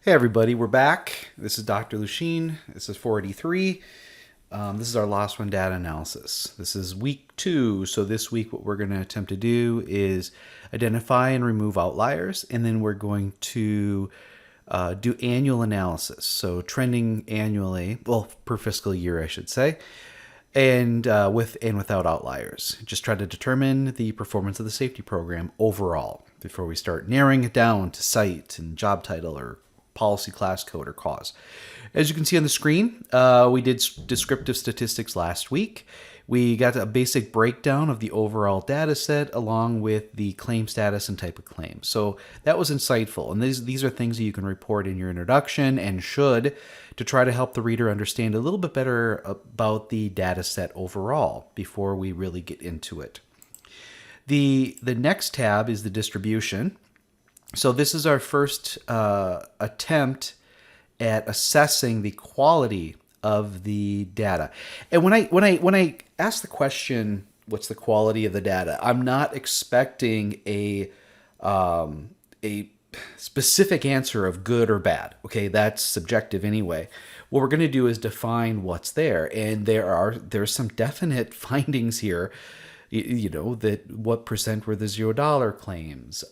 Hey everybody, we're back. This is Dr. Lushine. This is 483. This is our last one data analysis. This is week 2. So this week what we're going to attempt to do is identify and remove outliers, and then we're going to do annual analysis. So trending annually, well, per fiscal year, I should say, and with and without outliers. Just try to determine the performance of the safety program overall before we start narrowing it down to site and job title or policy, class code, or cause. As you can see on the screen, we did descriptive statistics last week. We got a basic breakdown of the overall data set along with the claim status and type of claim. So that was insightful. And these are things that you can report in your introduction and should to try to help the reader understand a little bit better about the data set overall before we really get into it. The next tab is the distribution. So this is our first attempt at assessing the quality of the data. And when I ask the question, what's the quality of the data? I'm not expecting a specific answer of good or bad. Okay, that's subjective anyway. What we're going to do is define what's there, and there's some definite findings here. You know, that what percent were the $0 claims?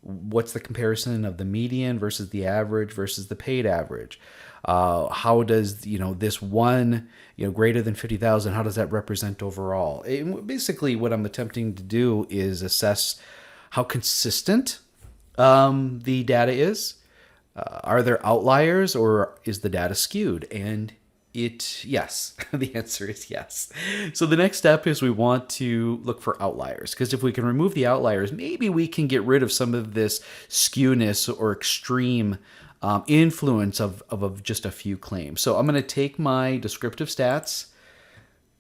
What's the comparison of the median versus the average versus the paid average? How does, this one, greater than 50,000, how does that represent overall? Basically, what I'm attempting to do is assess how consistent the data is. Are there outliers, or is the data skewed? And yes, the answer is yes. So the next step is we want to look for outliers, because if we can remove the outliers, maybe we can get rid of some of this skewness or extreme influence of just a few claims. So I'm going to take my descriptive stats,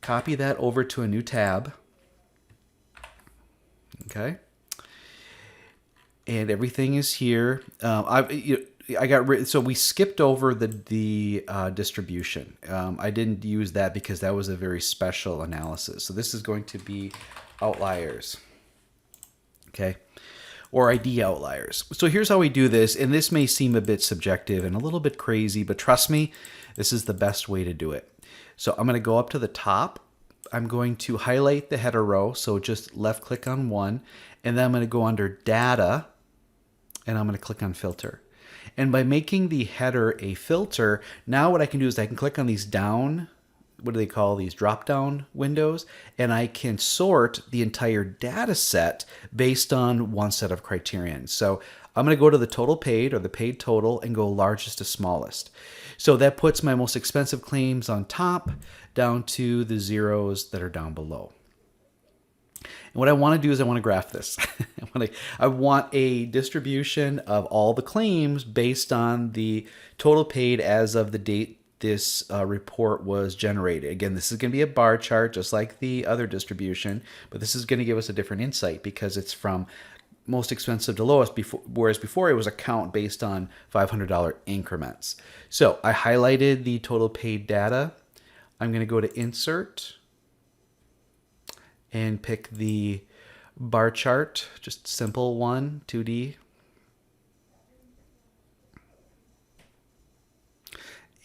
copy that over to a new tab. Okay. And everything is here. So we skipped over the distribution. I didn't use that because that was a very special analysis. So this is going to be outliers, okay, or ID outliers. So here's how we do this, and this may seem a bit subjective and a little bit crazy, but trust me, this is the best way to do it. So I'm going to go up to the top. I'm going to highlight the header row, so just left click on one, and then I'm going to go under data, and I'm going to click on filter. And by making the header a filter, now what I can do is I can click on these down, what do they call these, drop down windows, and I can sort the entire data set based on one set of criterion. So I'm going to go to the total paid, or the paid total, and go largest to smallest. So that puts my most expensive claims on top down to the zeros that are down below. And what I want to do is I want to graph this. I want a distribution of all the claims based on the total paid as of the date this report was generated. Again, this is going to be a bar chart just like the other distribution, but this is going to give us a different insight because it's from most expensive to lowest, whereas before it was a count based on $500 increments. So I highlighted the total paid data. I'm going to go to Insert and pick the bar chart, just simple one, 2D.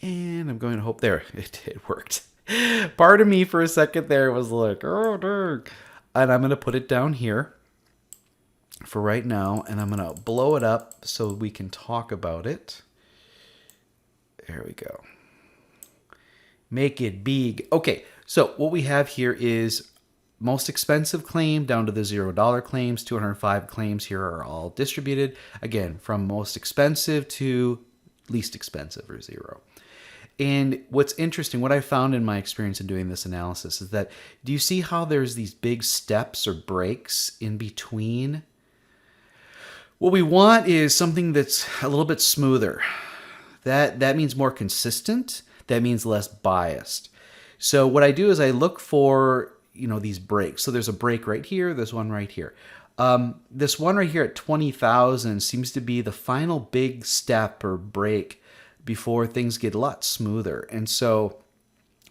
And I'm going to hope there, it worked. Part of me for a second there was like, oh, dang. And I'm going to put it down here for right now, and I'm going to blow it up so we can talk about it. There we go. Make it big. Okay, so what we have here is most expensive claim down to the $0 claims. 205 claims here are all distributed, again, from most expensive to least expensive, or zero. And what's interesting, what I found in my experience in doing this analysis is that, do you see how there's these big steps or breaks in between? What we want is something that's a little bit smoother. That means more consistent. That means less biased. So what I do is I look for these breaks. So there's a break right here. There's one right here. This one right here at 20,000 seems to be the final big step or break before things get a lot smoother. And so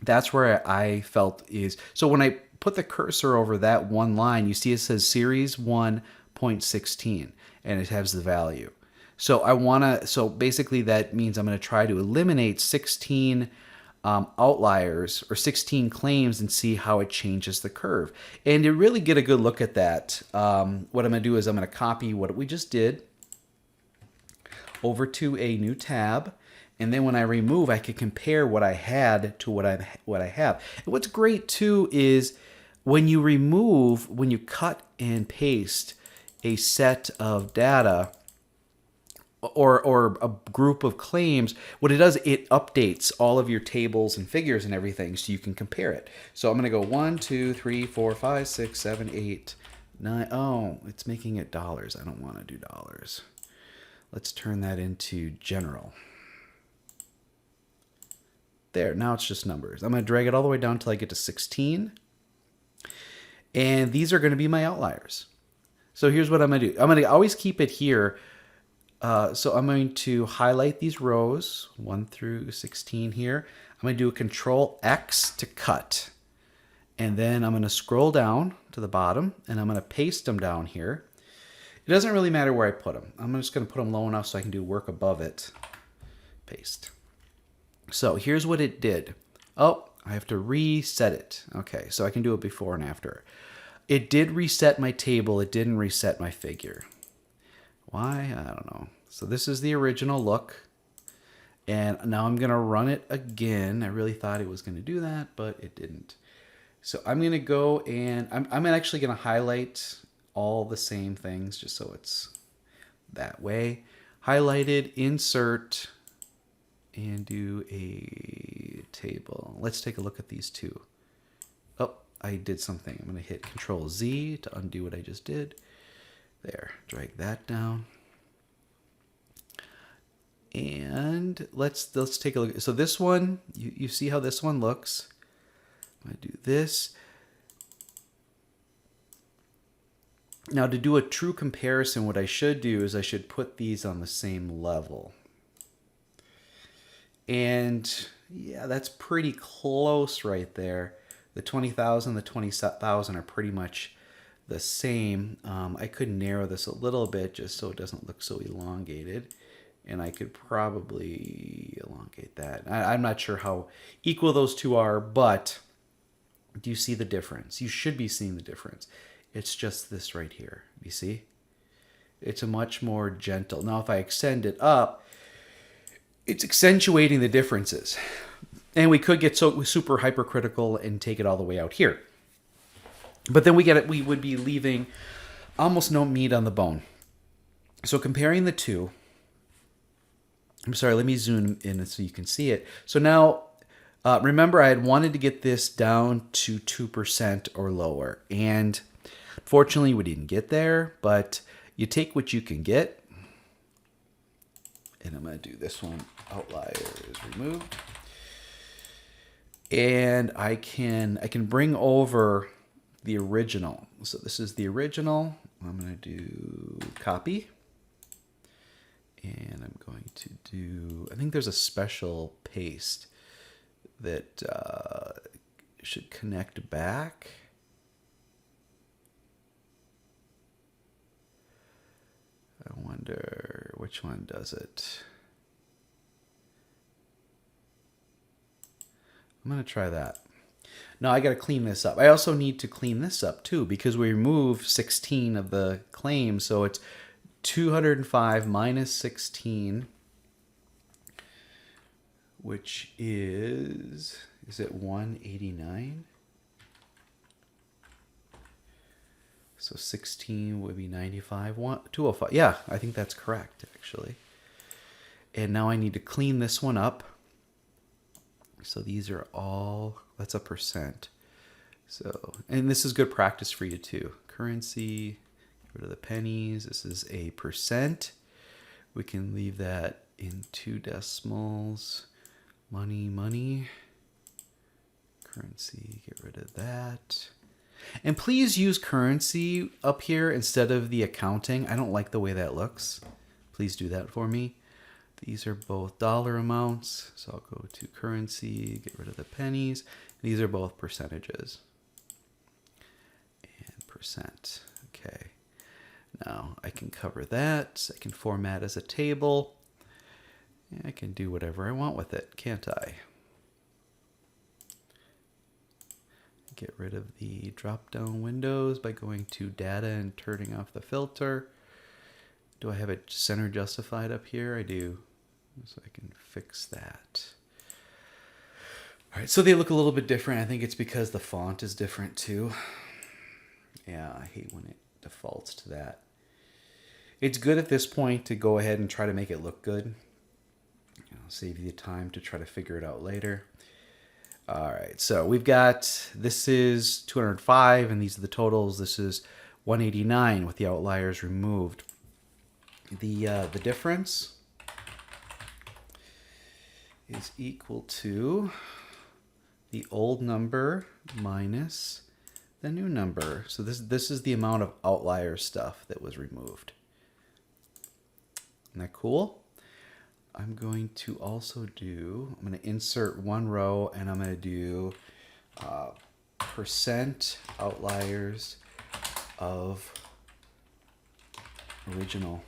that's where I felt is, so when I put the cursor over that one line, you see it says series 1.16 and it has the value. So I want to, so basically that means I'm going to try to eliminate 16 outliers or 16 claims and see how it changes the curve. And to really get a good look at that, what I'm going to do is I'm going to copy what we just did over to a new tab. And then when I remove, I can compare what I had to what I have. And what's great too is when you remove, when you cut and paste a set of data or a group of claims, what it does, it updates all of your tables and figures and everything so you can compare it. So I'm going to go 1, 2, 3, 4, 5, 6, 7, 8, 9. Oh, it's making it dollars. I don't want to do dollars. Let's turn that into general. There, now it's just numbers. I'm going to drag it all the way down until I get to 16. And these are going to be my outliers. So here's what I'm going to do. I'm going to always keep it here. So I'm going to highlight these rows 1 through 16 here. I'm going to do a Control X to cut. And then I'm going to scroll down to the bottom and I'm going to paste them down here. It doesn't really matter where I put them. I'm just going to put them low enough so I can do work above it. Paste. So here's what it did. Oh, I have to reset it. Okay, so I can do it before and after. It did reset my table. It didn't reset my figure. Why? I don't know. So this is the original look. And now I'm going to run it again. I really thought it was going to do that, but it didn't. So I'm going to go and I'm actually going to highlight all the same things just so it's that way. Highlighted, insert, and do a table. Let's take a look at these two. Oh, I did something. I'm going to hit Control Z to undo what I just did. There, drag that down. And let's take a look. So this one, you see how this one looks. I'm going to do this. Now to do a true comparison, what I should do is I should put these on the same level. And yeah, that's pretty close right there. The 20,000, the 20,000 are pretty much the same. I could narrow this a little bit just so it doesn't look so elongated. And I could probably elongate that. I'm not sure how equal those two are, but do you see the difference? You should be seeing the difference. It's just this right here. You see? It's a much more gentle. Now, if I extend it up, it's accentuating the differences. And we could get so super hypercritical and take it all the way out here. But then we would be leaving almost no meat on the bone. So comparing the two, I'm sorry, let me zoom in so you can see it. So now, remember I had wanted to get this down to 2% or lower. And fortunately, we didn't get there, but you take what you can get. And I'm going to do this one, Outliers removed. And I can bring over the original. So this is the original. I'm going to do copy. And I'm going to do, I think there's a special paste that should connect back. I wonder which one does it. I'm going to try that. Now I got to clean this up. I also need to clean this up too because we removed 16 of the claims. So it's 205 minus 16, which is it 189? So 16 would be 95, 205. Yeah, I think that's correct, actually. And now I need to clean this one up. So these are all, that's a percent. So, and this is good practice for you too. Currency, get rid of the pennies. This is a percent. We can leave that in 2 decimals. Money, money. Currency, get rid of that. And please use currency up here instead of the accounting. I don't like the way that looks. Please do that for me. These are both dollar amounts. So I'll go to currency, get rid of the pennies. These are both percentages. And percent. Okay. Now I can cover that. I can format as a table. I can do whatever I want with it, can't I? Get rid of the drop-down windows by going to data and turning off the filter. Do I have it center justified up here? I do. So I can fix that. All right, so they look a little bit different. I think it's because the font is different too. Yeah, I hate when it defaults to that. It's good at this point to go ahead and try to make it look good. Save you the time to try to figure it out later. All right, so we've got, this is 205, and these are the totals. This is 189 with the outliers removed. The difference is equal to the old number minus the new number. So this is the amount of outlier stuff that was removed. Isn't that cool? I'm going to also do, I'm going to insert one row, and I'm going to do percent outliers of original.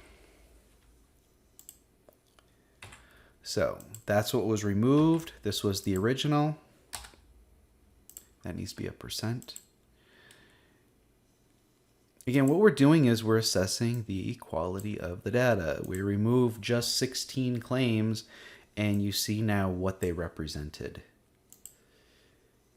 So that's what was removed. This was the original. That needs to be a percent. Again, what we're doing is we're assessing the quality of the data. We removed just 16 claims, and you see now what they represented.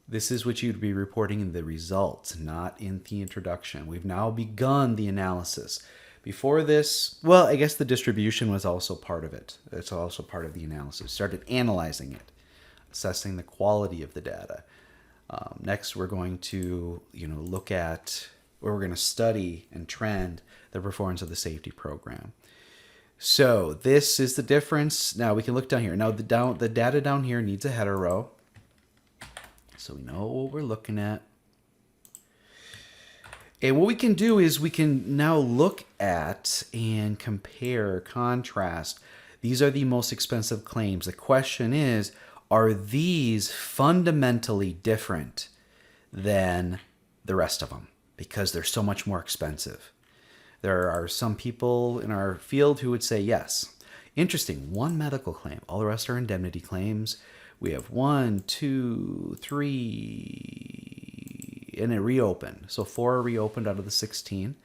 This is what you'd be reporting in the results, not in the introduction. We've now begun the analysis. Before this, well, I guess the distribution was also part of it. It's also part of the analysis. Started analyzing it, assessing the quality of the data. Next, we're going to, look at, where we're going to study and trend the performance of the safety program. So this is the difference. Now we can look down here. Now the data down here needs a header row, so we know what we're looking at. And what we can do is we can now look at and compare, contrast. These are the most expensive claims. The question is, are these fundamentally different than the rest of them? Because they're so much more expensive. There are some people in our field who would say yes. Interesting, one medical claim. All the rest are indemnity claims. We have 1, 2, 3, and it reopened. So 4 are reopened out of the 16.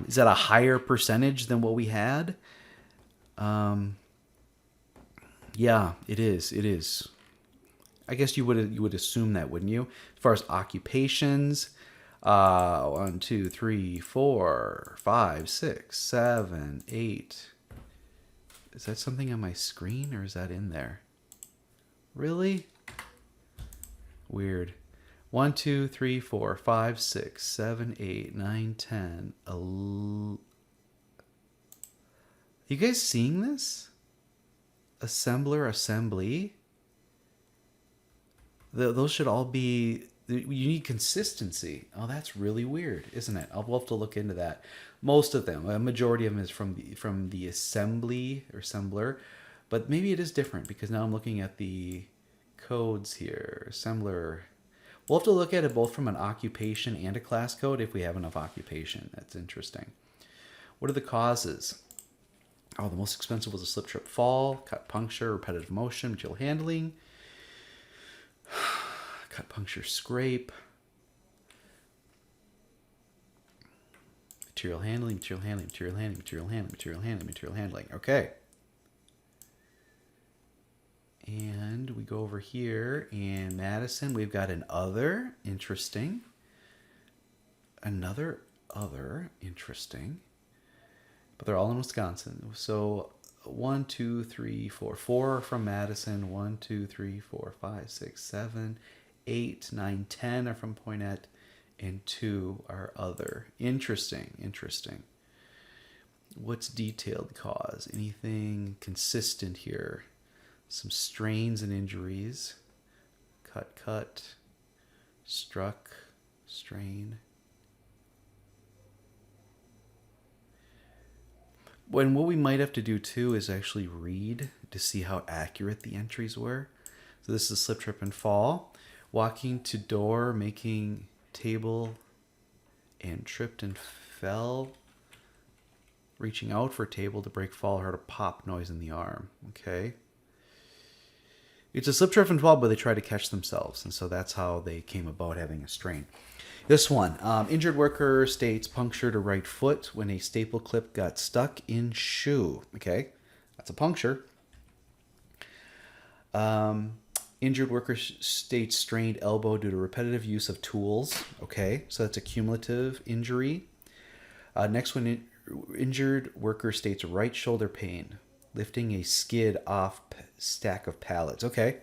Is that a higher percentage than what we had? Yeah, it is. It is. I guess you would assume that, wouldn't you? As far as occupations, 1, 2, 3, 4, 5, 6, 7, 8. Is that something on my screen, or is that in there? Really? Weird. 1, 2, 3, 4, 5, 6, 7, 8, 9, 10, 11. You guys seeing this? Assembler, assembly. Those should all be. You need consistency. Oh, that's really weird, isn't it? We'll have to look into that. Most of them, a majority of them, is from the assembly or assembler, but maybe it is different because now I'm looking at the codes here. Assembler. We'll have to look at it both from an occupation and a class code if we have enough occupation. That's interesting. What are the causes? Oh, the most expensive was a slip, trip, fall, cut, puncture, repetitive motion, material handling. Cut, puncture, scrape. Material handling, material handling, material handling, material handling, material handling, material handling. Okay. And we go over here in Madison. We've got an other. Interesting. Another other. Interesting. But they're all in Wisconsin. So 1, 2, 3, 4. 4 are from Madison. 1, 2, 3, 4, 5, 6, 7, 8, 9, 10 are from Poinet, and 2 are other. Interesting, interesting. What's detailed cause? Anything consistent here? Some strains and injuries. Cut, cut. Struck, strain. When what we might have to do too is actually read to see how accurate the entries were. So this is slip, trip, and fall. Walking to door, making table, and tripped and fell. Reaching out for table to break fall, heard a pop noise in the arm. Okay. It's a slip, trip, and fall, but they try to catch themselves. And so that's how they came about having a strain. This one, injured worker states puncture to right foot when a staple clip got stuck in shoe. Okay, that's a puncture. Injured worker states strained elbow due to repetitive use of tools. Okay, so that's a cumulative injury. Next one, injured worker states right shoulder pain, lifting a skid off stack of pallets. Okay,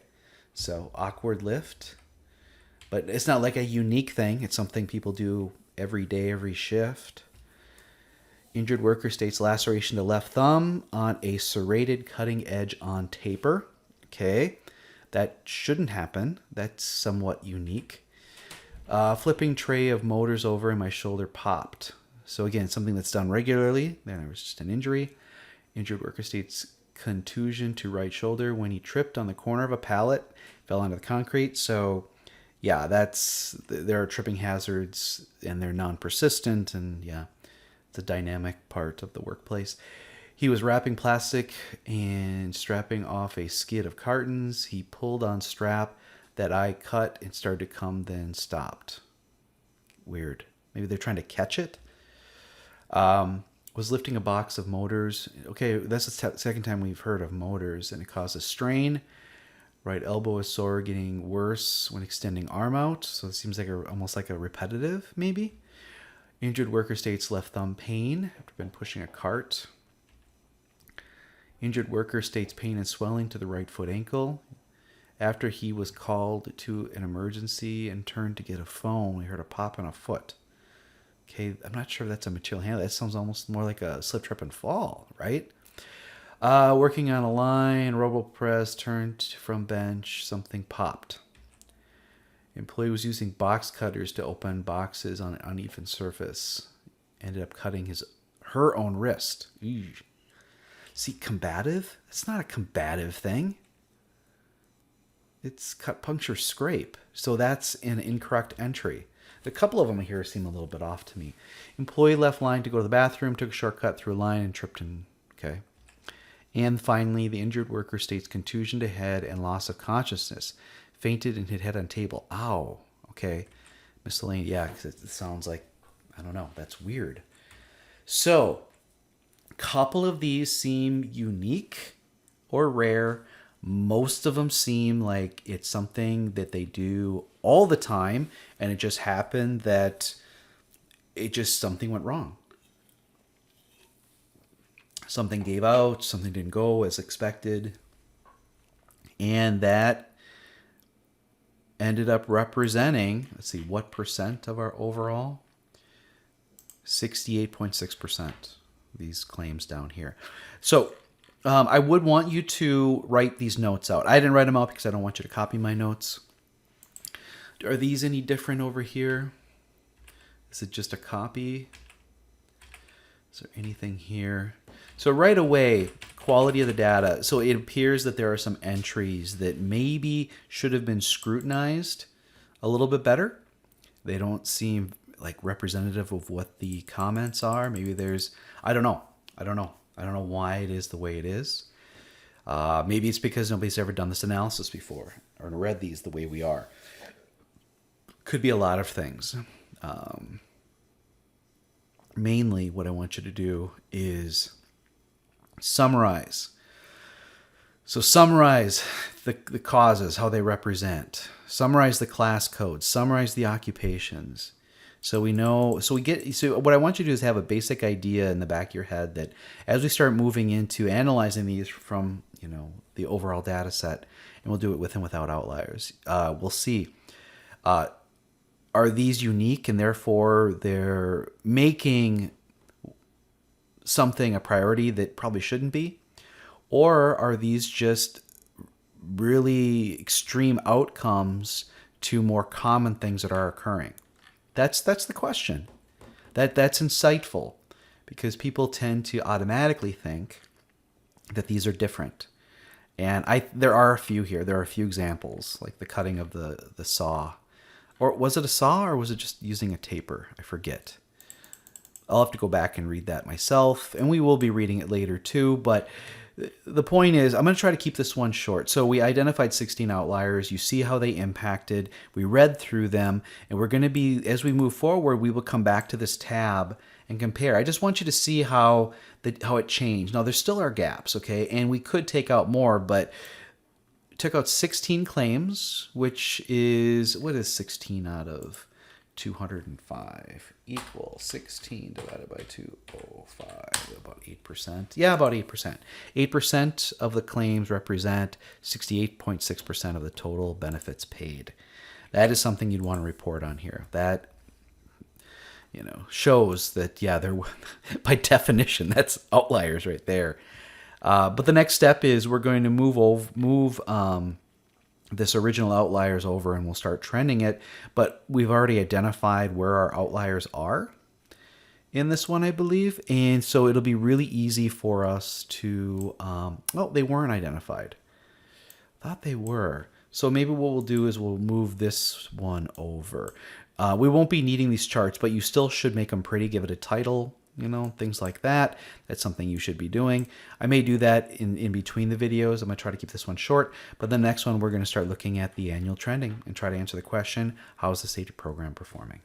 so awkward lift. But it's not like a unique thing. It's something people do every day, every shift. Injured worker states laceration to left thumb on a serrated cutting edge on taper. Okay, that shouldn't happen. That's somewhat unique. Flipping tray of motors over and my shoulder popped. So again, something that's done regularly. Then there was just an injury. Injured worker states contusion to right shoulder when he tripped on the corner of a pallet, fell onto the concrete. So yeah, there are tripping hazards and they're non-persistent, and yeah, it's a dynamic part of the workplace. He was wrapping plastic and strapping off a skid of cartons. He pulled on strap that I cut and started to come, then stopped. Weird. Maybe they're trying to catch it. Was lifting a box of motors. Okay, that's the second time we've heard of motors, and it causes strain. Right elbow is sore, getting worse when extending arm out. So it seems like almost like a repetitive, maybe. Injured worker states left thumb pain after been pushing a cart. Injured worker states pain and swelling to the right foot ankle. After he was called to an emergency and turned to get a phone, we heard a pop in a foot. Okay, I'm not sure if that's a material handle. That sounds almost more like a slip, trip, and fall, right? Working on a line, RoboPress turned from bench, something popped. Employee was using box cutters to open boxes on an uneven surface. Ended up cutting her own wrist. Eesh. See, combative? It's not a combative thing. It's cut, puncture, scrape. So that's an incorrect entry. A couple of them here seem a little bit off to me. Employee left line to go to the bathroom, took a shortcut through a line and tripped in. Okay. And finally, the injured worker states contusion to head and loss of consciousness. Fainted and hit head on table. Ow. Okay. Miscellaneous. Yeah, because it sounds like, I don't know, that's weird. So, a couple of these seem unique or rare. Most of them seem like it's something that they do all the time, and it just happened that something went wrong. Something gave out, something didn't go as expected, and that ended up representing, let's see, what percent of our overall? 68.6%, these claims down here. So I would want you to write these notes out. I didn't write them out because I don't want you to copy my notes. Are these any different over here? Is it just a copy? Is there anything here? So right away, quality of the data. So it appears that there are some entries that maybe should have been scrutinized a little bit better. They don't seem like representative of what the comments are. Maybe there's, I don't know why it is the way it is. Maybe it's because nobody's ever done this analysis before or read these the way we are. Could be a lot of things. Mainly what I want you to do is summarize. So summarize the causes, how they represent. Summarize the class codes. Summarize the occupations. So we know, so what I want you to do is have a basic idea in the back of your head that as we start moving into analyzing these from, the overall data set, and we'll do it with and without outliers, we'll see, are these unique and therefore they're making something a priority that probably shouldn't be? Or are these just really extreme outcomes to more common things that are occurring? That's the question. That's insightful because people tend to automatically think that these are different. And there are a few here. There are a few examples, like the cutting of the saw. Or was it a saw or was it just using a taper? I forget. I'll have to go back and read that myself, and we will be reading it later too, but the point is, I'm going to try to keep this one short. So we identified 16 outliers. You see how they impacted. We read through them, and we're going to be, as we move forward, we will come back to this tab and compare. I just want you to see how it changed. Now, there still are gaps, okay? And we could take out more, but took out 16 claims, which is, what is 16 out of 205 equals 16 divided by 205, about 8%. Yeah, about 8%. 8% of the claims represent 68.6% of the total benefits paid. That is something you'd want to report on here. That, shows that, yeah, they're by definition, that's outliers right there. But the next step is we're going to move this original outliers over, and we'll start trending it. But we've already identified where our outliers are in this one, I believe. And so it'll be really easy for us to, they weren't identified. Thought they were. So maybe what we'll do is we'll move this one over. We won't be needing these charts, but you still should make them pretty, give it a title, things like that. That's something you should be doing. I may do that in between the videos. I'm going to try to keep this one short, but the next one we're going to start looking at the annual trending and try to answer the question, how is the safety program performing?